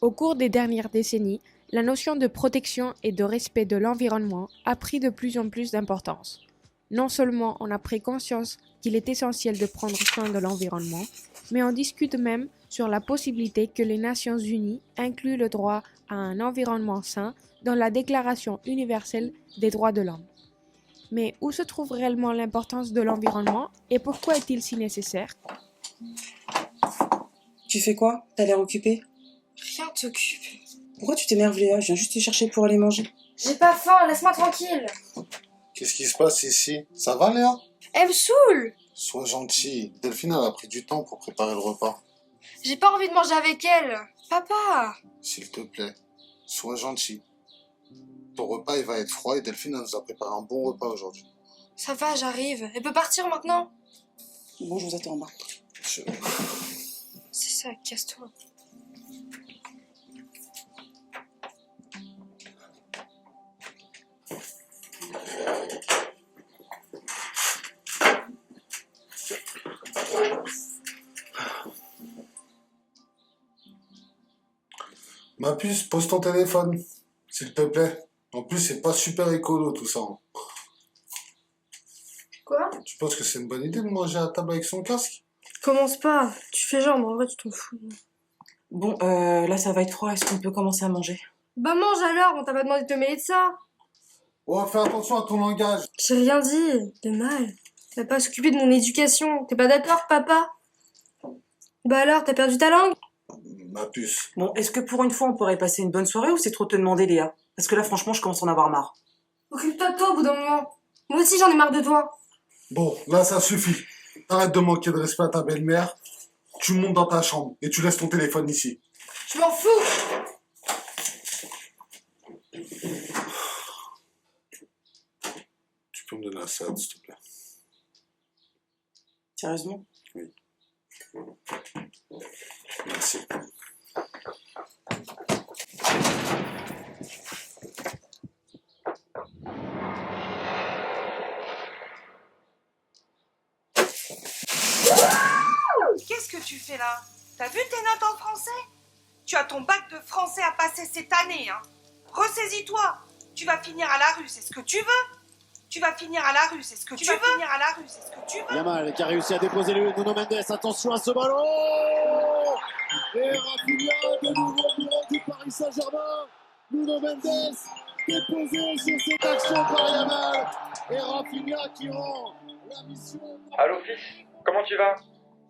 Au cours des dernières décennies, la notion de protection et de respect de l'environnement a pris de plus en plus d'importance. Non seulement on a pris conscience qu'il est essentiel de prendre soin de l'environnement, mais on discute même sur la possibilité que les Nations Unies incluent le droit à un environnement sain dans la Déclaration universelle des droits de l'homme. Mais où se trouve réellement l'importance de l'environnement et pourquoi est-il si nécessaire? Tu fais quoi? T'as l'air occupée? Rien t'occupe. Pourquoi tu t'énerves, Léa? Je viens juste te chercher pour aller manger. J'ai pas faim, laisse-moi tranquille. Qu'est-ce qui se passe ici? Ça va, Léa? Elle me saoule. Sois gentil. Delphine, elle a pris du temps pour préparer le repas. J'ai pas envie de manger avec elle. Papa. S'il te plaît, sois gentil. Ton repas, il va être froid et Delphine, elle nous a préparé un bon repas aujourd'hui. Ça va, j'arrive. Elle peut partir maintenant? Bon, je vous attends en bas. C'est ça, casse-toi. Ma puce, pose ton téléphone, s'il te plaît. En plus, c'est pas super écolo tout ça. Quoi? Tu penses que c'est une bonne idée de manger à table avec son casque? Commence pas. Tu fais genre, mais en vrai, tu t'en fous. Bon, là, ça va être froid. Est-ce qu'on peut commencer à manger? Bah mange alors, on t'a pas demandé de te mêler de ça. Oh, fais attention à ton langage. J'ai rien dit de mal. T'as pas à s'occuper de mon éducation. T'es pas d'accord, papa? Bah alors, t'as perdu ta langue? Ma puce. Bon, est-ce que pour une fois, on pourrait passer une bonne soirée ou c'est trop te demander, Léa? Parce que là, franchement, je commence à en avoir marre. Occupe-toi de toi au bout d'un moment. Moi aussi, j'en ai marre de toi. Bon, là, ça suffit. Arrête de manquer de respect à ta belle-mère. Tu montes dans ta chambre et tu laisses ton téléphone ici. Je m'en fous. Tu peux me donner la salade, s'il te plaît? Sérieusement? Oui. Merci. Qu'est-ce que tu fais là? T'as vu tes notes en français? Tu as ton bac de français à passer cette année, hein. Ressaisis-toi. Tu vas finir à la rue, c'est ce que tu veux? Tu vas finir à la rue, c'est ce que tu veux? Finir à la rue, c'est ce que tu veux? Yamal qui a réussi à déposer le Nuno Mendes. Attention à ce ballon. Et Rafinha de nouveau bureau du Paris Saint-Germain. Nuno Mendes déposé sur cette action par Yamal. Et Rafinha qui rend la mission. Allô fils, comment tu vas?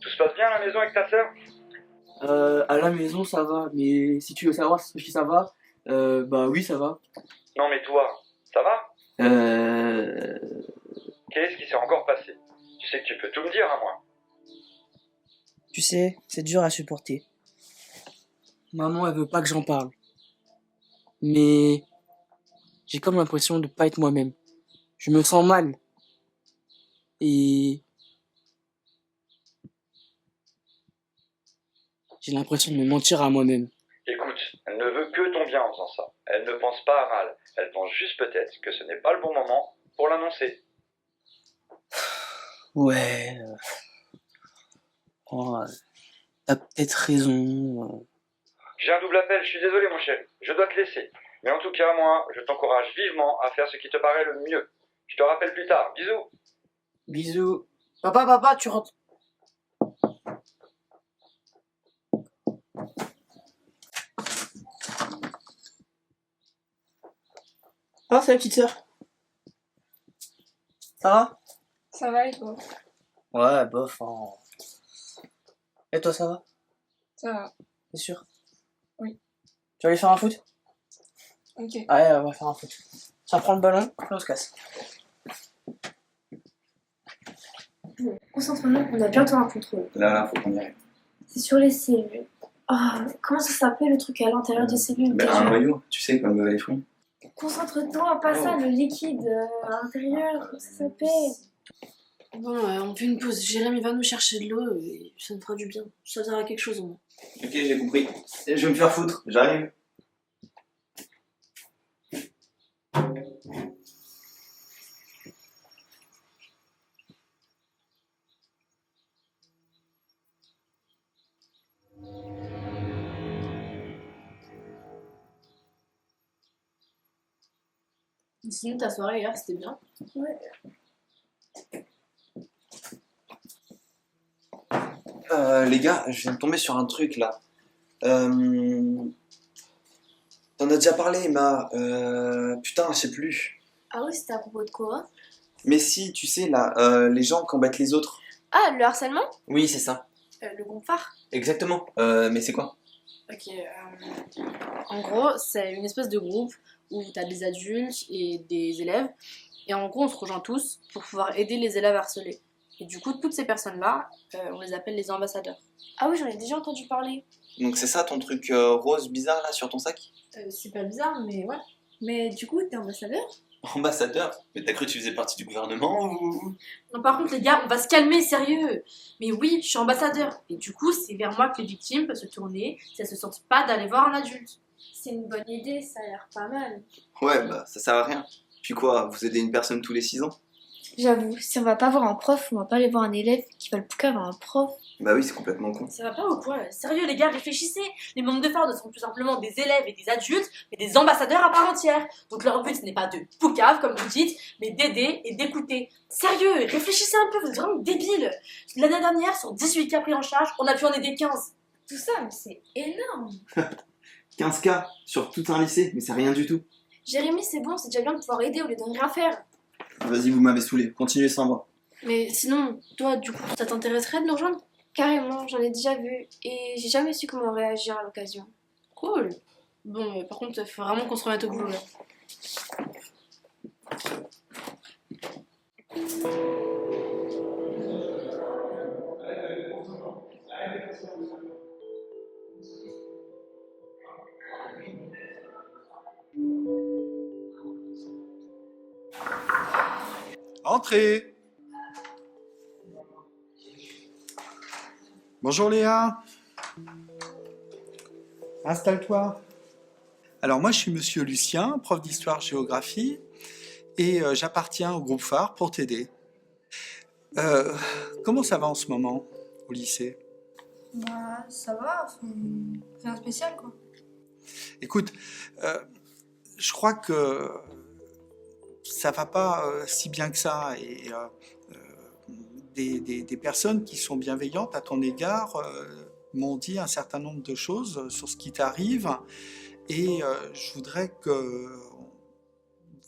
Tout se passe bien à la maison avec ta sœur? À la maison ça va, mais si tu veux savoir si ça va, bah oui ça va. Non mais toi, ça va? Qu'est-ce qui s'est encore passé? Tu sais que tu peux tout me dire à moi. Tu sais, c'est dur à supporter. Maman elle veut pas que j'en parle. Mais j'ai comme l'impression de pas être moi-même. Je me sens mal. Et j'ai l'impression de me mentir à moi-même. Écoute, elle ne veut que ton bien en faisant ça. Elle ne pense pas à mal. Elle pense juste peut-être que ce n'est pas le bon moment pour l'annoncer. Ouais. Oh, t'as peut-être raison. J'ai un double appel, je suis désolé mon chéri. Je dois te laisser. Mais en tout cas, moi, je t'encourage vivement à faire ce qui te paraît le mieux. Je te rappelle plus tard. Bisous. Bisous. Papa, tu rentres. Ah, c'est la petite sœur. Ça va? Ça va et toi? Ouais, bof. Hein. Et toi, ça va? Ça va. T'es sûr? Oui. Tu vas aller faire un foot? Ok. Ouais, on va faire un foot. Ça prend le ballon, et on se casse. Concentre-nous, on a bientôt un contrôle. Là, faut qu'on y arrive. C'est sur les cellules. Ah, comment ça s'appelle le truc à l'intérieur des cellules Ben, déjà? un noyau, tu sais, comme les fruits. Concentre-toi, pas ça, le liquide à l'intérieur, comment ça s'appelle? Bon, on fait une pause. Jérémy va nous chercher de l'eau et ça nous fera du bien. Ça sert à quelque chose au moins. Ok, j'ai compris. Je vais me faire foutre, j'arrive. Sinon, ta soirée hier, c'était bien. Ouais. Les gars, je viens de tomber sur un truc là. T'en as déjà parlé, Emma. Putain, je sais plus. Ah oui, c'était à propos de quoi? Mais si, tu sais, là, les gens qui embêtent les autres. Ah, le harcèlement? Oui, c'est ça. Le gonfard? Exactement. Mais c'est quoi? Ok, en gros, c'est une espèce de groupe où t'as des adultes et des élèves. Et en gros, on se rejoint tous pour pouvoir aider les élèves harcelés. Et du coup, toutes ces personnes-là, on les appelle les ambassadeurs. Ah oui, j'en ai déjà entendu parler. Donc c'est ça ton truc rose bizarre là sur ton sac? C'est pas bizarre, mais ouais. Mais du coup, t'es ambassadeur? Ambassadeur? Mais t'as cru que tu faisais partie du gouvernement ou... Non, par contre, les gars, on va se calmer, sérieux. Mais oui, je suis ambassadeur. Et du coup, c'est vers moi que les victimes peuvent se tourner si elles se sentent pas d'aller voir un adulte. C'est une bonne idée, ça a l'air pas mal. Ouais, bah ça sert à rien. Puis quoi, vous aidez une personne tous les 6 ans? J'avoue, si on va pas voir un prof, on va pas aller voir un élève qui va le bouquin voir un prof. Bah oui, c'est complètement con. Ça va pas ou quoi? Sérieux, les gars, réfléchissez. Les membres de phare ne sont plus simplement des élèves et des adultes, mais des ambassadeurs à part entière. Donc leur but, ce n'est pas de poucave, comme vous dites, mais d'aider et d'écouter. Sérieux, réfléchissez un peu, vous êtes vraiment débiles. L'année dernière, sur 18 cas pris en charge, on a pu en aider 15. Tout ça, mais c'est énorme. 15 cas sur tout un lycée, mais c'est rien du tout. Jérémy, c'est bon, c'est déjà bien de pouvoir aider au lieu de rien faire. Vas-y, vous m'avez saoulé, continuez sans moi. Mais sinon, toi, du coup, ça t'intéresserait de nous rejoindre? Carrément, j'en ai déjà vu et j'ai jamais su comment réagir à l'occasion. Cool. Bon, mais par contre, il faut vraiment qu'on se remette au boulot là. Entrez. Bonjour Léa. Installe-toi. Alors moi je suis monsieur Lucien, prof d'histoire-géographie et j'appartiens au groupe phare pour t'aider. Comment ça va en ce moment au lycée? Bah, ça va, rien de spécial quoi. Écoute, je crois que ça va pas si bien que ça et des personnes qui sont bienveillantes à ton égard m'ont dit un certain nombre de choses sur ce qui t'arrive et je voudrais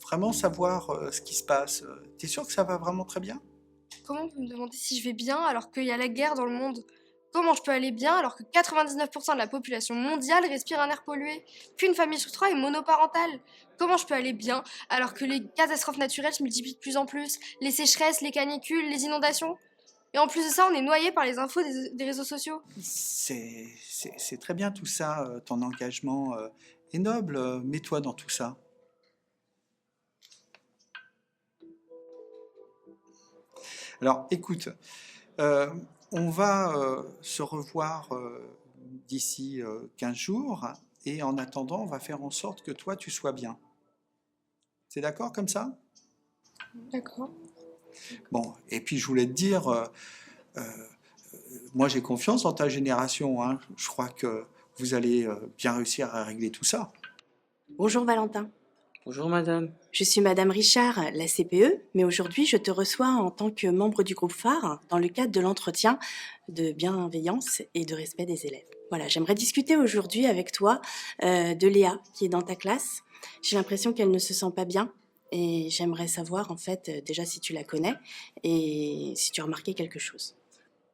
vraiment savoir ce qui se passe. T'es sûr que ça va vraiment très bien? Comment vous me demandez si je vais bien alors qu'il y a la guerre dans le monde? Comment je peux aller bien alors que 99% de la population mondiale respire un air pollué? Qu'une famille sur 3 est monoparentale? Comment je peux aller bien alors que les catastrophes naturelles se multiplient de plus en plus? Les sécheresses, les canicules, les inondations? Et en plus de ça, on est noyé par les infos des réseaux sociaux. C'est très bien tout ça, ton engagement est noble. Mets-toi dans tout ça. Alors, écoute, on va se revoir d'ici 15 jours et en attendant, on va faire en sorte que toi, tu sois bien. C'est d'accord comme ça? D'accord. Bon, et puis je voulais te dire, moi j'ai confiance en ta génération, hein. Je crois que vous allez bien réussir à régler tout ça. Bonjour Valentin. Bonjour madame. Je suis madame Richard, la CPE, mais aujourd'hui je te reçois en tant que membre du groupe phare dans le cadre de l'entretien de bienveillance et de respect des élèves. Voilà, j'aimerais discuter aujourd'hui avec toi de Léa qui est dans ta classe. J'ai l'impression qu'elle ne se sent pas bien et j'aimerais savoir en fait déjà si tu la connais et si tu as remarqué quelque chose.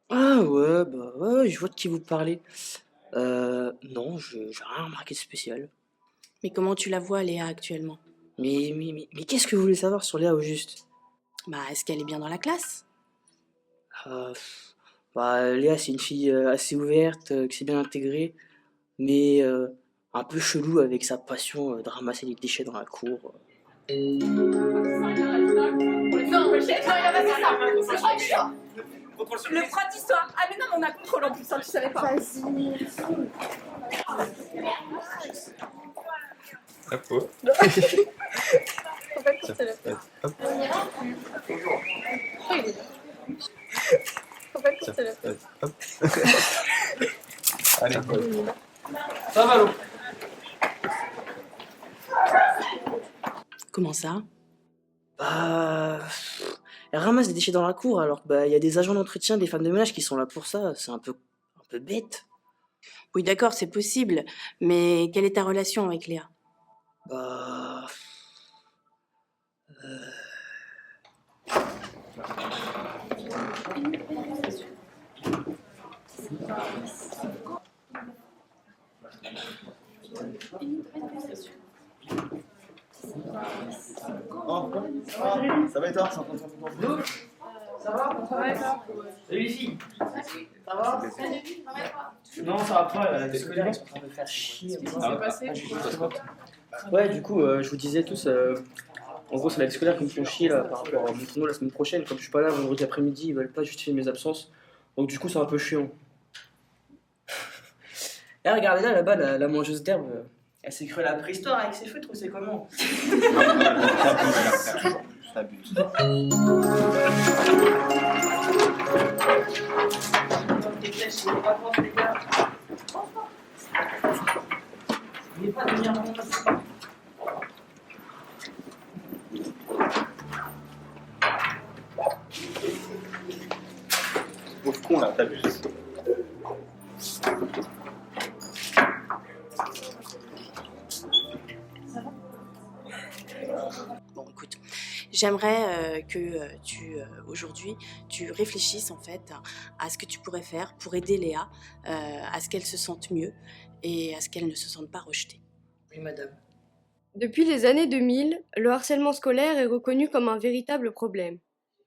Ah ouais, bah ouais, je vois de qui vous parlez. Non, j'ai rien remarqué de spécial. Mais comment tu la vois Léa actuellement? Mais qu'est-ce que vous voulez savoir sur Léa au juste? Bah, est-ce qu'elle est bien dans la classe? Léa, c'est une fille assez ouverte, qui s'est bien intégrée, mais un peu chelou avec sa passion de ramasser les déchets dans la cour. Non, mais j'ai pas ça. Le prof d'histoire. Ah mais non, mais on a contrôle en plus, hein, tu savais pas. Vas-y. Hop, oh. On va courser le Hop. On va courser le Hop. Allez, Ça va, l'eau. Comment ça? Bah, elle ramasse des déchets dans la cour, alors que bah, y a des agents d'entretien, des femmes de ménage qui sont là pour ça. C'est un peu bête. Oui, d'accord, c'est possible. Mais quelle est ta relation avec Léa? Bah, Oh, ça va et toi? Ça va? Ça va et toi? Salut les filles. Ça va? Non, ça va pas, les scolaires ils sont en train de faire chier. Qu'est-ce qui s'est passé? Ouais, du coup, je vous disais tous, en gros, c'est la vie scolaire qui me font chier là, par rapport à mon tournoi la semaine prochaine. Comme je suis pas là vendredi après-midi, ils veulent pas justifier mes absences. Donc, du coup, c'est un peu chiant. Et regardez là-bas, la mangeuse d'herbe, elle s'est crue à la préhistoire avec ses feutres, c'est comment? T'abuses. Pauvre con là, t'abuses. Bon, écoute, j'aimerais que aujourd'hui, tu réfléchisses en fait à ce que tu pourrais faire pour aider Léa, à ce qu'elle se sente mieux et à ce qu'elle ne se sente pas rejetée. oui, madame. Depuis les années 2000, le harcèlement scolaire est reconnu comme un véritable problème.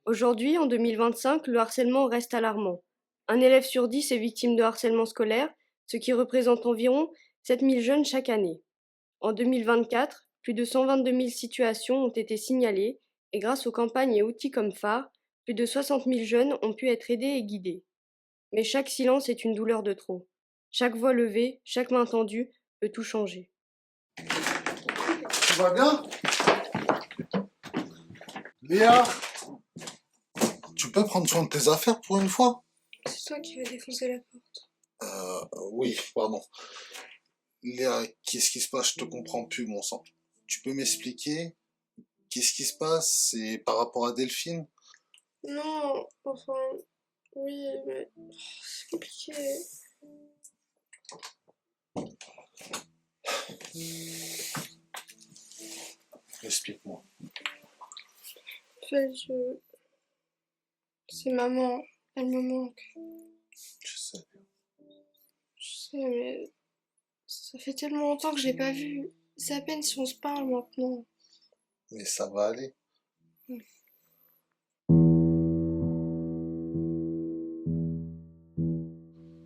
Aujourd'hui, en 2025, le harcèlement reste alarmant. Un élève sur 10 est victime de harcèlement scolaire, ce qui représente environ 7000 jeunes chaque année. En 2024, plus de 122 000 situations ont été signalées et grâce aux campagnes et outils comme phare, plus de 60 000 jeunes ont pu être aidés et guidés. Mais chaque silence est une douleur de trop. Chaque voix levée, chaque main tendue peut tout changer. Tu vas bien? Léa, tu peux prendre soin de tes affaires pour une fois? C'est toi qui vas défoncer la porte. Oui, pardon. Léa, qu'est-ce qui se passe? Je te comprends plus, mon sang. Tu peux m'expliquer? Qu'est-ce qui se passe? C'est par rapport à Delphine? Non, enfin, oui, mais c'est compliqué. Explique-moi. En fait, c'est maman, elle me manque. Je sais. Je sais, mais ça fait tellement longtemps que je l'ai pas vue. C'est à peine si on se parle maintenant. Mais ça va aller.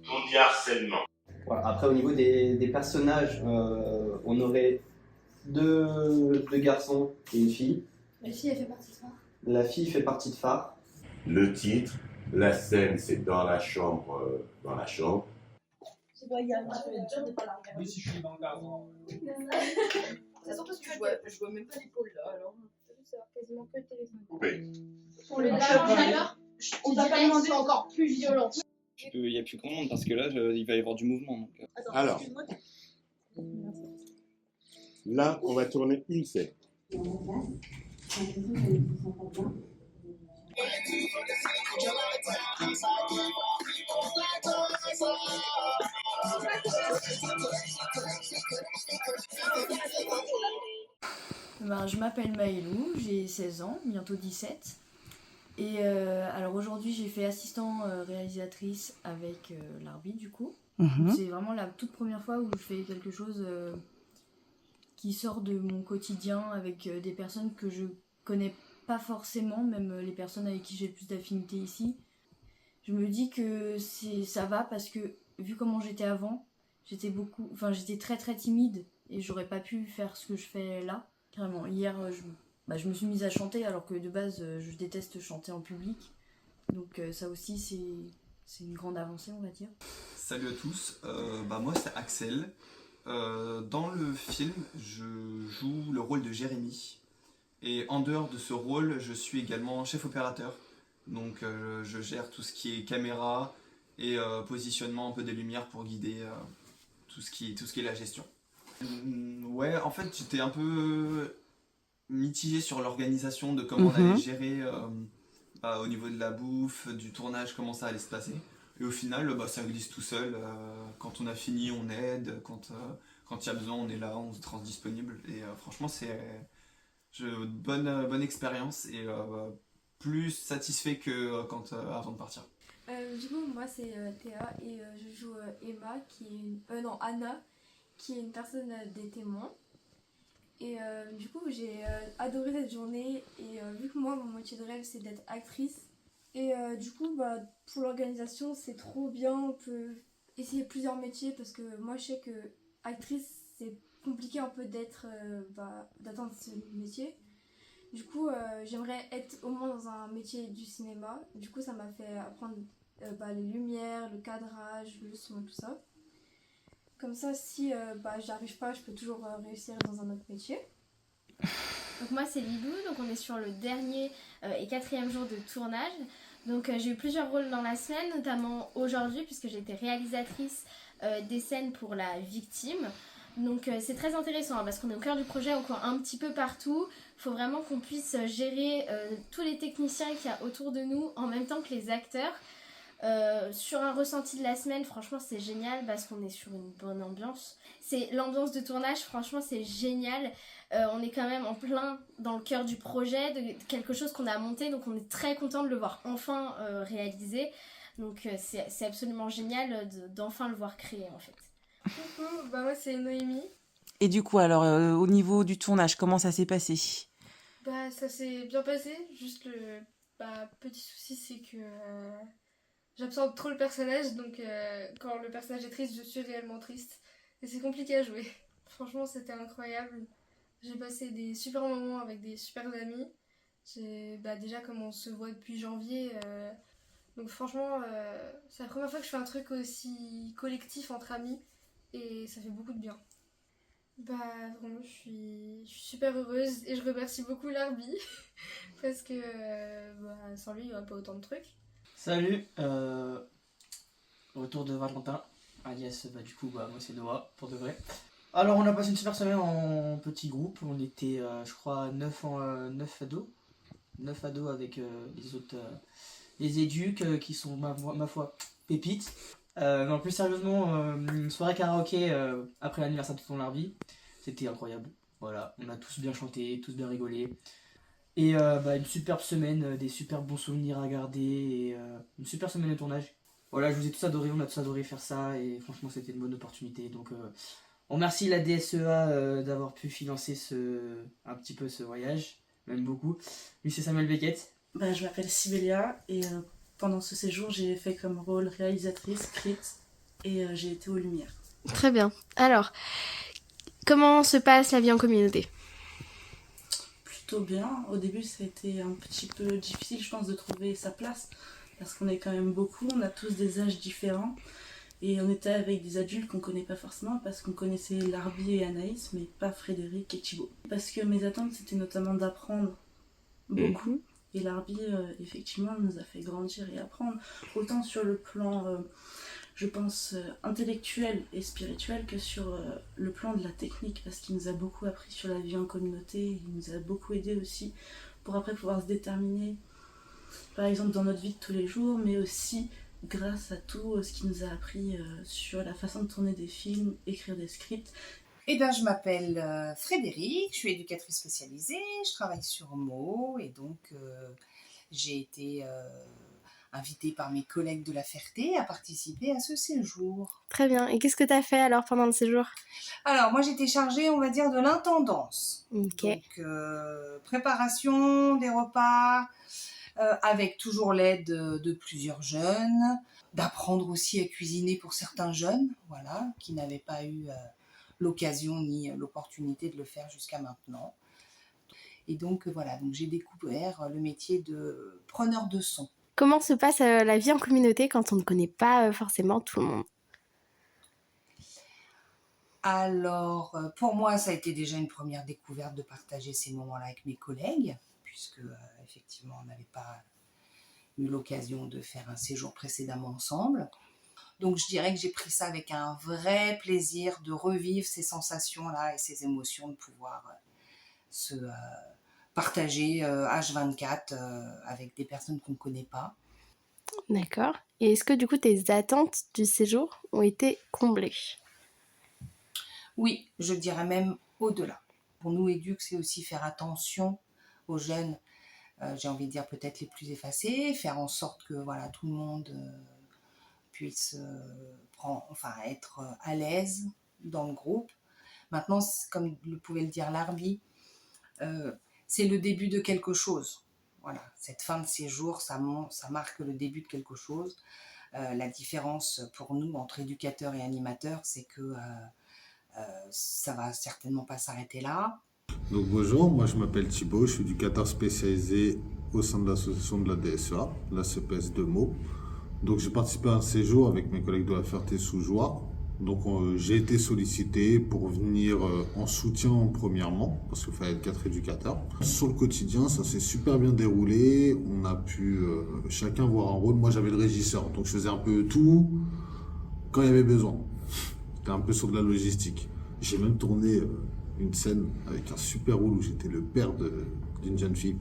Anti-harcèlement. Voilà. Après, au niveau des personnages, on aurait deux garçons et une fille. La fille, elle fait partie de phare. La fille fait partie de phare. Le titre, la scène, c'est dans la chambre, C'est pas égal, je vais être dur de pas la regarder. Oui, si je suis dans le cadre. C'est surtout que je vois même pas l'épaule là, alors. C'est quasiment que le téléphone. Coupé. Pour les dames, on t'a pas demandé encore plus violent. Il n'y a plus grand monde parce que là, il va y avoir du mouvement. Donc... Alors, là, on va tourner une scène. Ben, je m'appelle Maëlou, j'ai 16 ans, bientôt 17. Et alors aujourd'hui j'ai fait assistant réalisatrice avec l'arbitre du coup. Mhm. C'est vraiment la toute première fois où je fais quelque chose qui sort de mon quotidien avec des personnes que je connais pas forcément, même les personnes avec qui j'ai le plus d'affinité ici. Je me dis que ça va parce que vu comment j'étais avant, j'étais très très timide et j'aurais pas pu faire ce que je fais là. Carrément, hier je me suis mise à chanter alors que de base je déteste chanter en public. Donc ça aussi c'est une grande avancée on va dire. Salut à tous, moi c'est Axel. Dans le film je joue le rôle de Jérémy. Et en dehors de ce rôle je suis également chef opérateur. Donc je gère tout ce qui est caméra et positionnement un peu des lumières pour guider tout ce qui est la gestion. Ouais, en fait j'étais un peu mitigé sur l'organisation de comment on allait gérer au niveau de la bouffe, du tournage, comment ça allait se passer. Et au final, ça glisse tout seul. Quand on a fini, on aide. Quand il y a besoin, on est là, on se rend disponible. Et franchement, c'est bonne expérience et plus satisfait que avant de partir. Du coup, moi c'est Théa et je joue Emma, Anna, qui est une personne des témoins. Et du coup, j'ai adoré cette journée et vu que moi, mon métier de rêve, c'est d'être actrice. Et du coup, pour l'organisation, c'est trop bien. On peut essayer plusieurs métiers parce que moi, je sais que actrice, c'est compliqué un peu d'atteindre ce métier. Du coup, j'aimerais être au moins dans un métier du cinéma. Du coup, ça m'a fait apprendre les lumières, le cadrage, le son, tout ça. Comme ça, si j'y arrive pas, je peux toujours réussir dans un autre métier. Donc moi c'est Lilou, donc on est sur le dernier et 4e jour de tournage. Donc j'ai eu plusieurs rôles dans la semaine, notamment aujourd'hui puisque j'ai été réalisatrice des scènes pour la victime. Donc c'est très intéressant parce qu'on est au cœur du projet, on court un petit peu partout. Il faut vraiment qu'on puisse gérer tous les techniciens qu'il y a autour de nous en même temps que les acteurs. Sur un ressenti de la semaine, franchement c'est génial parce qu'on est sur une bonne ambiance. C'est l'ambiance de tournage, franchement c'est génial. On est quand même en plein dans le cœur du projet, de quelque chose qu'on a monté, donc on est très content de le voir enfin réalisé. Donc c'est absolument génial d'enfin le voir créé en fait. Coucou, moi c'est Noémie. Et du coup, alors, au niveau du tournage, comment ça s'est passé? Ça s'est bien passé, juste le petit souci c'est que j'absorbe trop le personnage, donc quand le personnage est triste, je suis réellement triste. Et c'est compliqué à jouer. Franchement, c'était incroyable. J'ai passé des super moments avec des super amis. Déjà, comme on se voit depuis janvier, donc franchement, c'est la première fois que je fais un truc aussi collectif entre amis. Et ça fait beaucoup de bien. Vraiment, je suis super heureuse et je remercie beaucoup Larbi. Parce que sans lui, il n'y aurait pas autant de trucs. Salut, retour de Valentin, alias moi c'est Noah, pour de vrai. Alors on a passé une super semaine en petit groupe, on était je crois 9 ados, 9 ados avec les autres, les éduques qui sont ma foi pépites. Non, plus sérieusement, une soirée karaoké après l'anniversaire de Tonton Larbi, c'était incroyable. Voilà, on a tous bien chanté, tous bien rigolé. Et une superbe semaine, des super bons souvenirs à garder et une super semaine de tournage. Voilà, je vous ai tous adoré, on a tous adoré faire ça et franchement c'était une bonne opportunité. Donc on remercie la DSEA d'avoir pu financer un petit peu ce voyage, même beaucoup. Lui c'est Samuel Beckett. Je m'appelle Sibélia et pendant ce séjour j'ai fait comme rôle réalisatrice, script et j'ai été aux Lumières. Très bien. Alors, comment se passe la vie en communauté ? Plutôt bien. Au début, ça a été un petit peu difficile, je pense, de trouver sa place parce qu'on est quand même beaucoup, on a tous des âges différents et on était avec des adultes qu'on connaît pas forcément parce qu'on connaissait Larbi et Anaïs mais pas Frédéric et Thibaut. Parce que mes attentes c'était notamment d'apprendre beaucoup et Larbi effectivement nous a fait grandir et apprendre autant sur le plan je pense intellectuel et spirituel que sur le plan de la technique parce qu'il nous a beaucoup appris sur la vie en communauté, il nous a beaucoup aidé aussi pour après pouvoir se déterminer par exemple dans notre vie de tous les jours mais aussi grâce à tout ce qu'il nous a appris sur la façon de tourner des films, écrire des scripts. Je m'appelle Frédéric, je suis éducatrice spécialisée, je travaille sur Meaux et donc j'ai été invitée par mes collègues de La Ferté à participer à ce séjour. Très bien. Et qu'est-ce que tu as fait alors pendant le séjour ? Alors moi j'étais chargée, on va dire, de l'intendance. Ok. Donc préparation des repas, avec toujours l'aide de plusieurs jeunes, d'apprendre aussi à cuisiner pour certains jeunes, voilà, qui n'avaient pas eu l'occasion ni l'opportunité de le faire jusqu'à maintenant. Et donc voilà, donc j'ai découvert le métier de preneur de son. Comment se passe la vie en communauté quand on ne connaît pas forcément tout le monde ? Alors, pour moi, ça a été déjà une première découverte de partager ces moments-là avec mes collègues, puisque effectivement, on n'avait pas eu l'occasion de faire un séjour précédemment ensemble. Donc, je dirais que j'ai pris ça avec un vrai plaisir de revivre ces sensations-là et ces émotions, de pouvoir partager H24 avec des personnes qu'on ne connaît pas. D'accord. Et est-ce que du coup tes attentes du séjour ont été comblées? Oui, je dirais même au-delà. Pour nous, éduques, c'est aussi faire attention aux jeunes, j'ai envie de dire peut-être les plus effacés, faire en sorte que voilà, tout le monde puisse être à l'aise dans le groupe. Maintenant, comme le pouvait le dire Larbi, c'est le début de quelque chose. Voilà, cette fin de séjour, ça marque le début de quelque chose. La différence pour nous entre éducateurs et animateurs, c'est que ça va certainement pas s'arrêter là. Donc bonjour, moi je m'appelle Thibaut, je suis éducateur spécialisé au sein de l'association de la DSEA, la CPS de Meaux. Donc j'ai participé à un séjour avec mes collègues de la Ferté-sous-Jouarre. Donc j'ai été sollicité pour venir en soutien premièrement, parce qu'il fallait être 4 éducateurs. Sur le quotidien, ça s'est super bien déroulé, on a pu chacun voir un rôle. Moi j'avais le régisseur, donc je faisais un peu tout quand il y avait besoin. C'était un peu sur de la logistique. J'ai même tourné une scène avec un super rôle où j'étais le père d'une jeune fille.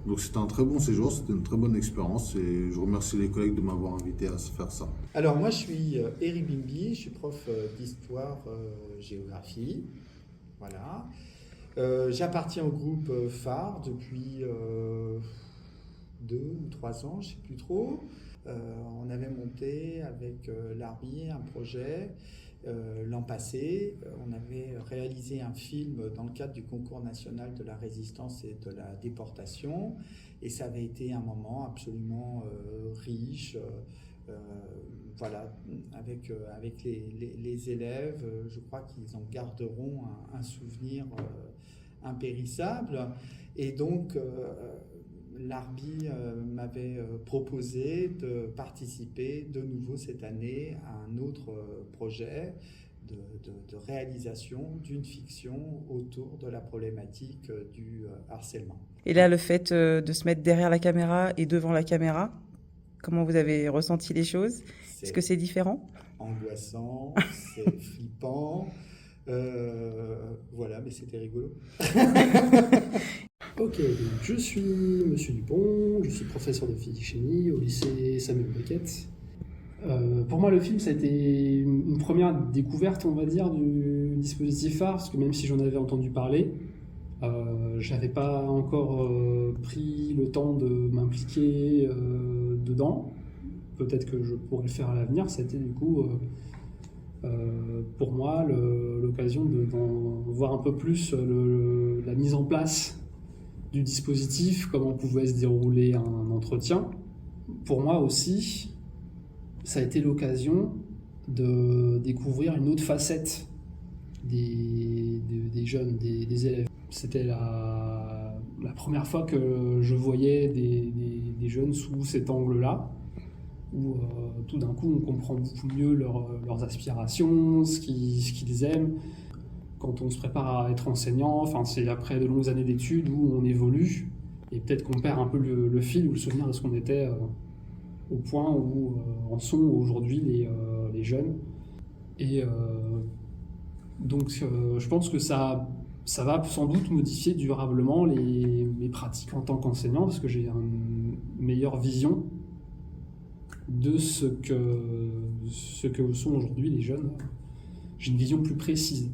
Donc c'était un très bon séjour, c'était une très bonne expérience et je remercie les collègues de m'avoir invité à faire ça. Alors moi je suis Eric Bimbi, je suis prof d'histoire géographie. Voilà. J'appartiens au groupe phare depuis 2 ou 3 ans, je ne sais plus trop. On avait monté avec Larbi un projet l'an passé. On avait réalisé un film dans le cadre du concours national de la résistance et de la déportation. Et ça avait été un moment absolument riche. Voilà, avec les élèves, je crois qu'ils en garderont un souvenir impérissable. Et donc, Larbi m'avait proposé de participer de nouveau cette année à un autre projet de réalisation d'une fiction autour de la problématique du harcèlement. Et là, le fait de se mettre derrière la caméra et devant la caméra, comment vous avez ressenti les choses? Est-ce que c'est différent? Angoissant, c'est flippant. Voilà, mais c'était rigolo. Ok, donc je suis Monsieur Dupont, je suis professeur de physique-chimie au lycée Samuel Beckett. Pour moi, le film, ça a été une première découverte, on va dire, du dispositif phare, parce que même si j'en avais entendu parler, je n'avais pas encore pris le temps de m'impliquer dedans. Peut-être que je pourrais le faire à l'avenir. Ça a été du coup, pour moi, l'occasion d'en voir un peu plus la mise en place du dispositif, comment pouvait se dérouler un entretien. Pour moi aussi, ça a été l'occasion de découvrir une autre facette des jeunes, des élèves. C'était la première fois que je voyais des jeunes sous cet angle-là, où tout d'un coup on comprend beaucoup mieux leurs aspirations, ce qu'ils aiment. Quand on se prépare à être enseignant, c'est après de longues années d'études où on évolue et peut-être qu'on perd un peu le fil ou le souvenir de ce qu'on était au point où en sont aujourd'hui les jeunes. Et donc je pense que ça va sans doute modifier durablement mes pratiques en tant qu'enseignant, parce que j'ai une meilleure vision de ce que sont aujourd'hui les jeunes. J'ai une vision plus précise.